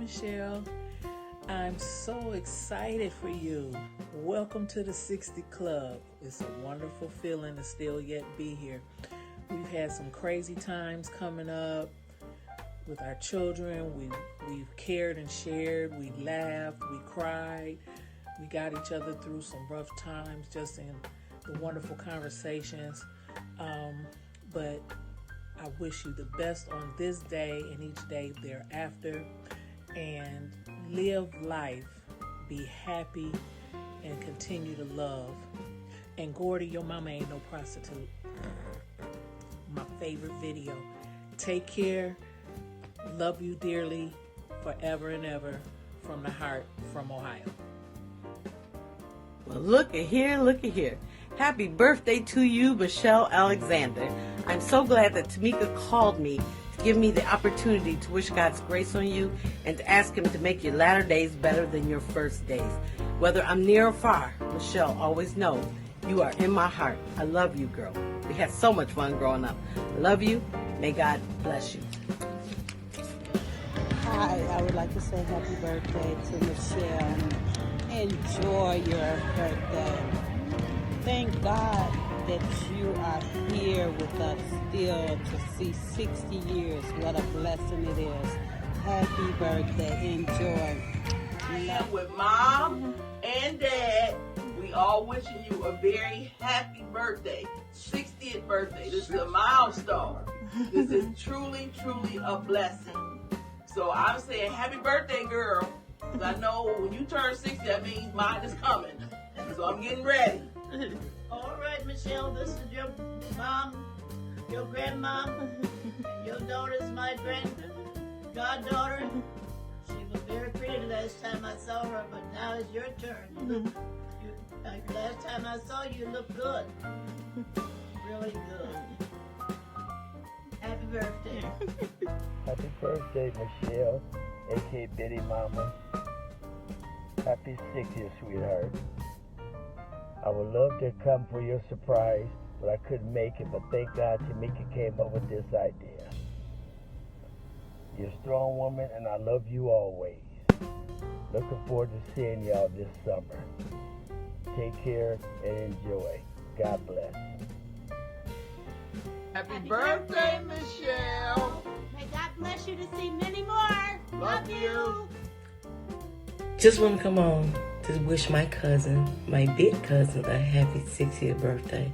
Michelle. I'm so excited for you. Welcome to the 60 Club. It's a wonderful feeling to still yet be here. We've had some crazy times coming up with our children. We've cared and shared. We laughed. We cried. We got each other through some rough times just in the wonderful conversations. But I wish you the best on this day and each day thereafter. And live life, be happy, and continue to love. And Gordy, your mama ain't no prostitute. My favorite video. Take care. Love you dearly, forever and ever, from the heart, from Ohio. Well, look at here. Happy birthday to you, Michelle Alexander. I'm so glad that Tamika called me to give me the opportunity to wish God's grace on you and to ask Him to make your latter days better than your first days. Whether I'm near or far, Michelle, always know you are in my heart. I love you, girl. We had so much fun growing up. I love you. May God bless you. Hi, I would like to say happy birthday to Michelle. Enjoy your birthday. Thank God that you are here with us still to see 60 years. What a blessing it is. Happy birthday. Enjoy. And with Mom and Dad, we all wishing you a very happy birthday. 60th birthday. This is a milestone. This is truly, truly a blessing. So I'm saying happy birthday, girl. Because I know when you turn 60, that means mine is coming. So I'm getting ready. All right, Michelle, this is your mom, your grandmom, and your daughter's my goddaughter. She was very pretty last time I saw her, but now it's your turn. Last time I saw you, you looked good. Really good. Happy birthday. Happy birthday, Michelle, a.k.a. Betty Mama. Happy 60th, sweetheart. I would love to come for your surprise, but I couldn't make it. But thank God Tamika came up with this idea. You're a strong woman, and I love you always. Looking forward to seeing y'all this summer. Take care and enjoy. God bless. Happy birthday, Michelle. May God bless you to see many more. Love you. Just want to come on to wish my cousin, my big cousin, a happy 60th birthday.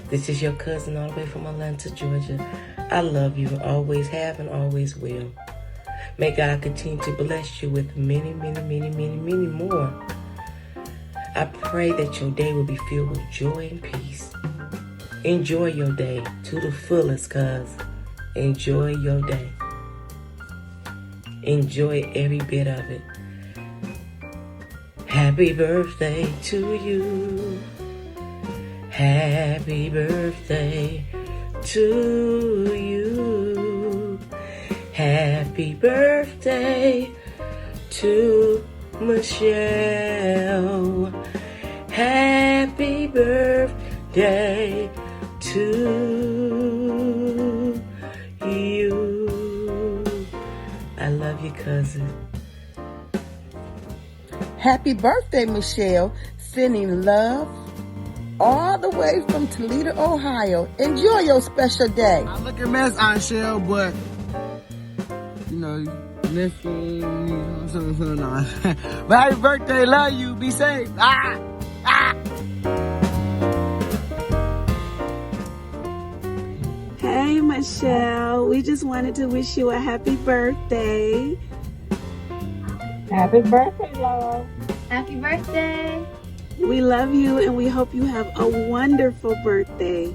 This is your cousin all the way from Atlanta, Georgia. I love you, always have and always will. May God continue to bless you with many, many, many, many, many more. I pray that your day will be filled with joy and peace. Enjoy your day to the fullest, cuz. Enjoy your day. Enjoy every bit of it. Happy birthday to you. Happy birthday to you. Happy birthday to Michelle. Happy birthday to you. I love you, cousin. Happy birthday, Michelle. Sending love all the way from Toledo, Ohio. Enjoy your special day. I look a mess, Aunt Shell, but you know, listen, you know, something on. But happy birthday, love you, be safe. Hey, Michelle. We just wanted to wish you a happy birthday. Happy birthday, love. Happy birthday. We love you and we hope you have a wonderful birthday.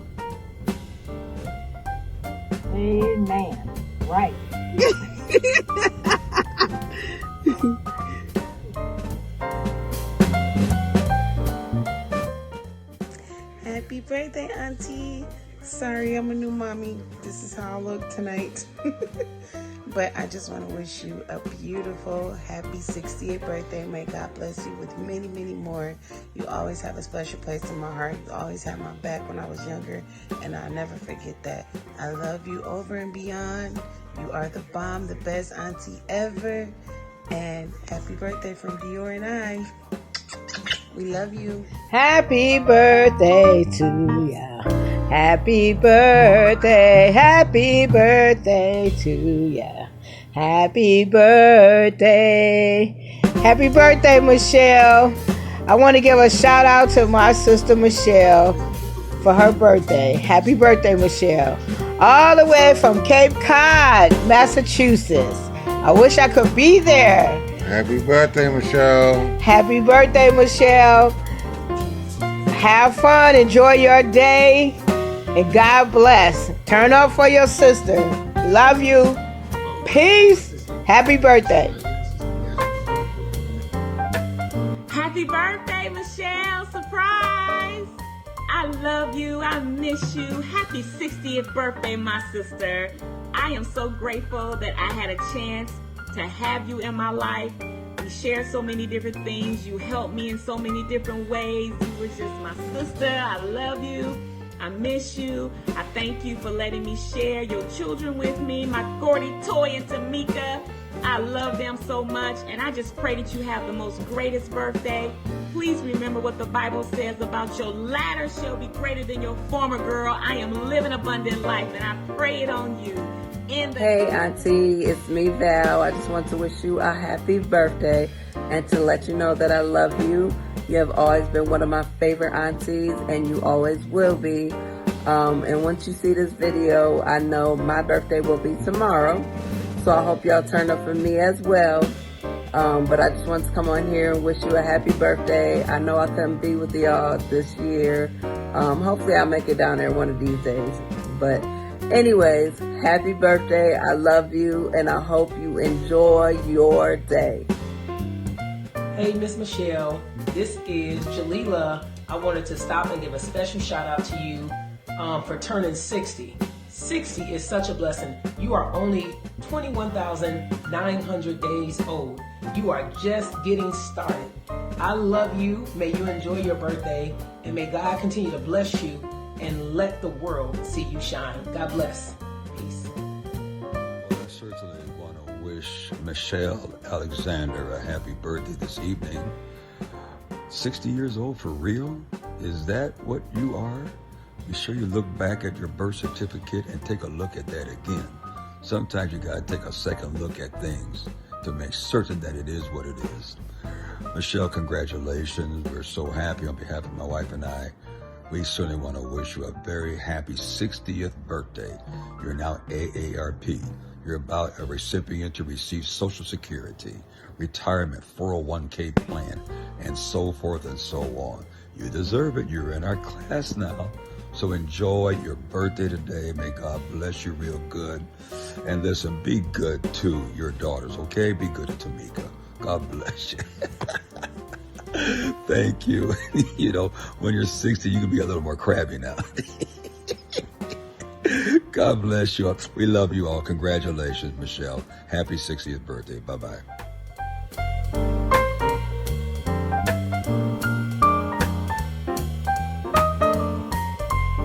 Amen. Right. Happy birthday, Auntie. Sorry, I'm a new mommy. This is how I look tonight. But I just want to wish you a beautiful, happy 68th birthday. May God bless you with many, many more. You always have a special place in my heart. You always had my back when I was younger, and I'll never forget that. I love you over and beyond. You are the bomb, the best auntie ever. And happy birthday from Dior and I. We love you. Happy birthday to ya. Happy birthday to ya. Happy birthday. Happy birthday, Michelle. I want to give a shout out to my sister Michelle for her birthday. Happy birthday, Michelle. All the way from Cape Cod, Massachusetts. I wish I could be there. Happy birthday, Michelle. Happy birthday, Michelle. Have fun, enjoy your day, and God bless. Turn up for your sister. Love you. Peace. Happy birthday. Happy birthday, Michelle. Surprise. I love you. I miss you. Happy 60th birthday, my sister. I am so grateful that I had a chance to have you in my life. We shared so many different things. You helped me in so many different ways. You were just my sister. I love you. I miss you. I thank you for letting me share your children with me, my Gordy, Toy, and Tamika. I love them so much, and I just pray that you have the most greatest birthday. Please remember what the Bible says about your latter shall be greater than your former, girl. I am living abundant life, and I pray it on you. Hey Auntie, it's me Val. I just want to wish you a happy birthday and to let you know that I love you. You have always been one of my favorite aunties and you always will be. And once you see this video, I know my birthday will be tomorrow. So I hope y'all turn up for me as well. But I just want to come on here and wish you a happy birthday. I know I couldn't be with y'all this year. Hopefully I'll make it down there one of these days. But anyways, happy birthday. I love you and I hope you enjoy your day. Hey, Miss Michelle, this is Jalila. I wanted to stop and give a special shout out to you for turning 60. 60 is such a blessing. You are only 21,900 days old. You are just getting started. I love you. May you enjoy your birthday and may God continue to bless you and let the world see you shine. God bless. Peace. Well, I certainly want to wish Michelle Alexander a happy birthday this evening. 60 years old for real? Is that what you are? Be sure you look back at your birth certificate and take a look at that again. Sometimes you gotta take a second look at things to make certain that it is what it is. Michelle, congratulations. We're so happy on behalf of my wife and I. We certainly want to wish you a very happy 60th birthday. You're now AARP. You're about a recipient to receive Social Security, retirement, 401k plan, and so forth and so on. You deserve it. You're in our class now. So enjoy your birthday today. May God bless you real good. And listen, be good to your daughters, okay? Be good to Tamika. God bless you. Thank you. You know, when you're 60, you can be a little more crabby now. God bless you. We love you all. Congratulations, Michelle. Happy 60th birthday. Bye-bye.